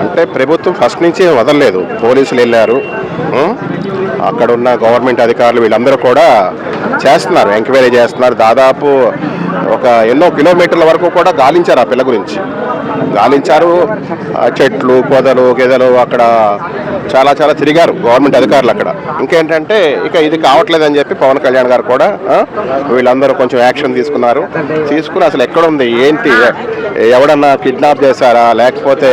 అంటే ప్రభుత్వం ఫస్ట్ నుంచి వదలలేదు. పోలీసులు వెళ్ళారు, అక్కడ ఉన్న గవర్నమెంట్ అధికారులు వీళ్ళందరూ కూడా చేస్తున్నారు, ఎంక్వైరీ చేస్తున్నారు. దాదాపు ఎన్నో కిలోమీటర్ల వరకు కూడా గాలించారు ఆ పిల్ల గురించి. గాలించారు, చెట్లు పొదలు గెదలు అక్కడ చాలా చాలా తిరిగారు గవర్నమెంట్ అధికారులు అక్కడ. ఇంకేంటంటే ఇక ఇది కావట్లేదని చెప్పి పవన్ కళ్యాణ్ గారు కూడా వీళ్ళందరూ కొంచెం యాక్షన్ తీసుకుని అసలు ఎక్కడుంది ఏంటి, ఎవడన్నా కిడ్నాప్ చేశారా లేకపోతే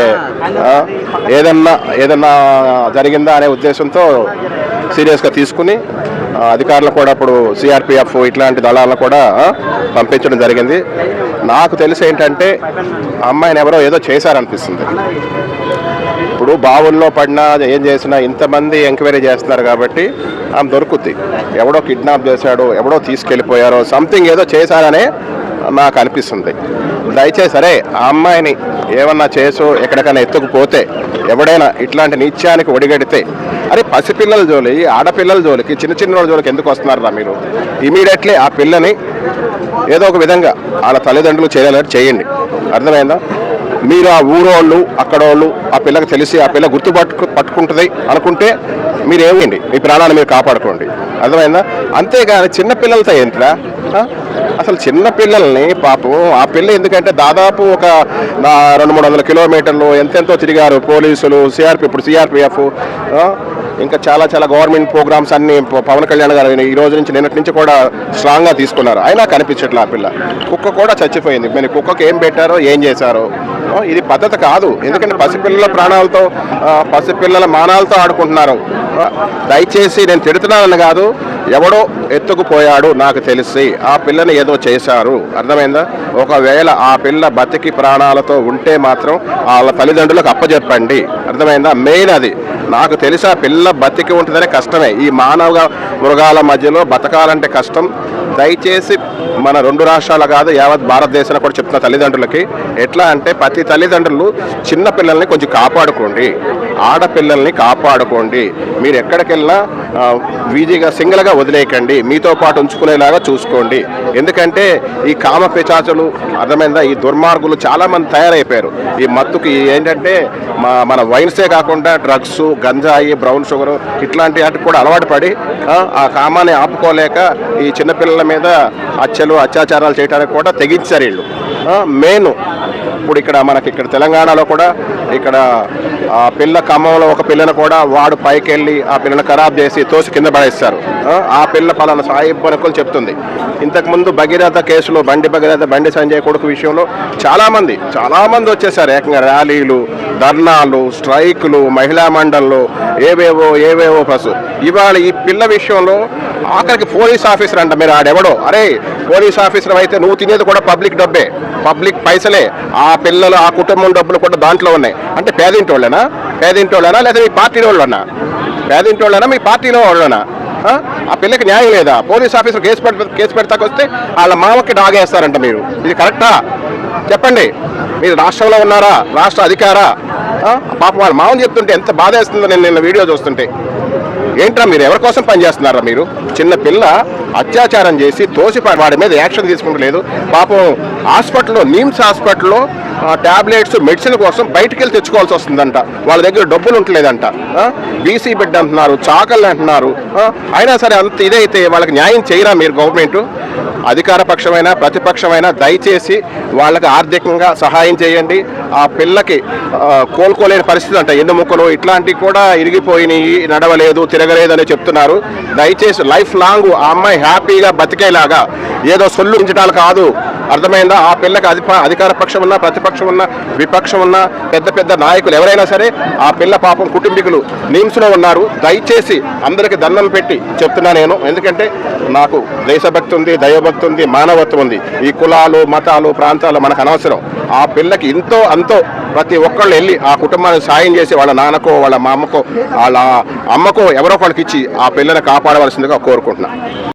ఏదన్నా జరిగిందా అనే ఉద్దేశంతో సీరియస్గా తీసుకుని అధికారులు కూడా అప్పుడు సిఆర్పిఎఫ్ ఇట్లాంటి దళాలను కూడా పంపించడం జరిగింది. నాకు తెలిసి ఏంటంటే అమ్మాయిని ఎవరో ఏదో చేశారనిపిస్తుంది. ఇప్పుడు బావుల్లో పడినా ఏం చేసినా ఇంతమంది ఎంక్వైరీ చేస్తున్నారు కాబట్టి ఆమె దొరుకుద్ది. ఎవడో కిడ్నాప్ చేశాడో ఎవడో తీసుకెళ్ళిపోయారో సంథింగ్ ఏదో చేశారనే నాకు అనిపిస్తుంది. దయచేసి సరే ఆ అమ్మాయిని ఏమన్నా చేసో ఎక్కడికైనా ఎత్తుకుపోతే ఎవడైనా ఇట్లాంటి నిత్యానికి ఒడిగడితే అరే పసిపిల్లల జోలి ఆడపిల్లల జోలికి చిన్న జోలికి ఎందుకు వస్తున్నారా మీరు? ఇమీడియట్లీ ఆ పిల్లని ఏదో ఒక విధంగా వాళ్ళ తల్లిదండ్రులు చేయాలని చేయండి. అర్థమైందా? మీరు ఆ ఊరోళ్ళు అక్కడోళ్ళు ఆ పిల్లకి తెలిసి ఆ పిల్ల పట్టుకుంటుంది అనుకుంటే మీరు ఏమిండి మీ ప్రాణాన్ని మీరు కాపాడుకోండి. అర్థమైందా? అంతేగాని చిన్నపిల్లలతో ఏంట్రా అసలు చిన్నపిల్లల్ని పాపం ఆ పిల్ల ఎందుకంటే దాదాపు ఒక 200-300 కిలోమీటర్లు ఎంతెంతో తిరిగారు పోలీసులు, ఇప్పుడు సిఆర్పిఎఫ్, ఇంకా చాలా చాలా గవర్నమెంట్ ప్రోగ్రామ్స్ అన్ని పవన్ కళ్యాణ్ గారు ఈ రోజు నుంచి నిన్నటి నుంచి కూడా స్ట్రాంగ్గా తీసుకున్నారు. అయినా కనిపించట్లే ఆ పిల్ల. కుక్క కూడా చచ్చిపోయింది. మరి కుక్కకి ఏం పెట్టారో ఏం చేశారో ఇది పద్ధతి కాదు. ఎందుకంటే పసిపిల్లల ప్రాణాలతో పసిపిల్లల మానాలతో ఆడుకుంటున్నారు. దయచేసి నేను తిడుతున్నానని కాదు, ఎవడో ఎత్తుకుపోయాడు నాకు తెలిసి ఆ పిల్లని ఏదో చేశారు. అర్థమైందా? ఒకవేళ ఆ పిల్ల బతికి ప్రాణాలతో ఉంటే మాత్రం వాళ్ళ తల్లిదండ్రులకు అప్పచెప్పండి. అర్థమైందా? మెయిన్ అది. నాకు తెలిసి ఆ పిల్ల బతికి ఉంటుందనే కష్టమే. ఈ మానవ మృగాల మధ్యలో బతకాలంటే కష్టం. దయచేసి మన 2 రాష్ట్రాలు కాదు యావత్ భారతదేశంలో కూడా చెప్తున్న తల్లిదండ్రులకి ఎట్లా అంటే ప్రతి తల్లిదండ్రులు చిన్న పిల్లల్ని కొంచెం కాపాడుకోండి, ఆడపిల్లల్ని కాపాడుకోండి. మీరు ఎక్కడికి వెళ్ళినా వీజీగా సింగిల్గా వదిలేయకండి, మీతో పాటు ఉంచుకునేలాగా చూసుకోండి. ఎందుకంటే ఈ కామ పిశాచులు అర్థమైందా ఈ దుర్మార్గులు చాలామంది తయారైపోయారు. ఈ మత్తుకి ఏంటంటే మన వైన్సే కాకుండా డ్రగ్స్, గంజాయి, బ్రౌన్ షుగర్ ఇట్లాంటి వాటికి కూడా అలవాటు పడి ఆ కామాన్ని ఆపుకోలేక ఈ చిన్నపిల్లల మీద హత్యలు అత్యాచారాలు చేయడానికి కూడా తెగించారు వీళ్ళు. మెయిన్ ఇప్పుడు ఇక్కడ తెలంగాణలో కూడా ఇక్కడ ఆ పిల్ల ఖమ్మంలో ఒక పిల్లను కూడా వాడు పైకి వెళ్ళి ఆ పిల్లను ఖరాబ్ చేసి తోసి కింద పడేస్తారు. ఆ పిల్ల పలానా సాయిబ్ అనుకుని చెప్తుంది. ఇంతకుముందు భగీరథ కేసులో బండి సంజయ్ కొడుకు విషయంలో చాలామంది వచ్చేసారు. ఏకంగా ర్యాలీలు, ధర్నాలు, స్ట్రైకులు, మహిళా మండళ్ళు ఏవేవో పసు. ఇవాళ ఈ పిల్ల విషయంలో ఆఖరికి పోలీస్ ఆఫీసర్ అంట. మీరు ఆడెవడో అరే పోలీస్ ఆఫీసర్ అయితే నువ్వు తినేది కూడా పబ్లిక్ డబ్బే, పబ్లిక్ పైసలే. ఆ పిల్లలు ఆ కుటుంబం డబ్బులు కూడా దాంట్లో ఉన్నాయి. అంటే పేదింటోళ్ళనా లేదా మీ పార్టీలో వాళ్ళనా? పేదింటోళ్ళనా మీ పార్టీలో వాళ్ళనా? ఆ పిల్లకి న్యాయం లేదా? పోలీస్ ఆఫీసర్ కేసు పెడతాకొస్తే వాళ్ళ మామకి డాగేస్తారంట. మీరు ఇది కరెక్టా చెప్పండి? మీరు రాష్ట్రంలో ఉన్నారా? రాష్ట్ర అధికారా? పాపం వాళ్ళ మామని చెప్తుంటే ఎంత బాధ వేస్తుందో నేను నిన్న వీడియో చూస్తుంటే. ఏంట్రా మీరు ఎవరి కోసం పనిచేస్తున్నారా? మీరు చిన్న పిల్ల అత్యాచారం చేసి తోసి వాడి మీద యాక్షన్ తీసుకుంటలేదు. పాపం హాస్పిటల్లో నిమ్స్ హాస్పిటల్లో ట్యాబ్లెట్స్ మెడిసిన్ కోసం బయటికి వెళ్ళి తెచ్చుకోవాల్సి వస్తుందంట. వాళ్ళ దగ్గర డబ్బులు ఉండలేదంట. బీసీ బిడ్డ అంటున్నారు, చాకళ్ళు అంటున్నారు. అయినా సరే అంత ఇదైతే వాళ్ళకి న్యాయం చేయరా మీరు? గవర్నమెంట్ అధికార పక్షమైనా ప్రతిపక్షమైనా దయచేసి వాళ్ళకి ఆర్థికంగా సహాయం చేయండి. ఆ పిల్లకి కోలుకోలేని పరిస్థితి అంట. ఎన్నుముక్కలు ఇట్లాంటివి కూడా ఇరిగిపోయినాయి, నడవలేదు, తిరగలేదు అని చెప్తున్నారు. దయచేసి లైఫ్ లాంగ్ ఆ అమ్మాయి హ్యాపీగా బతికేలాగా ఏదో సొల్లు ఉంచడాలు కాదు. అర్థమైందా? ఆ పిల్లకి అధికార పక్షం ఉన్నా ప్రతిపక్షం ఉన్నా విపక్షం ఉన్నా పెద్ద నాయకులు ఎవరైనా సరే ఆ పిల్ల పాపం కుటుంబీకులు నిమ్స్లో ఉన్నారు. దయచేసి అందరికీ దండం పెట్టి చెప్తున్నా నేను. ఎందుకంటే నాకు దేశభక్తి ఉంది, దైవభక్తి ఉంది, మానవత్వం ఉంది. ఈ కులాలు మతాలు ప్రాంతాలు మనకు అనవసరం. ఆ పిల్లకి అంతో ప్రతి ఒక్కళ్ళు వెళ్ళి ఆ కుటుంబానికి సాయం చేసి వాళ్ళ నాన్నకో వాళ్ళ మామకో వాళ్ళ అమ్మకో ఎవరో ఒకళ్ళకి ఇచ్చి ఆ పిల్లని కాపాడవలసిందిగా కోరుకుంటున్నా.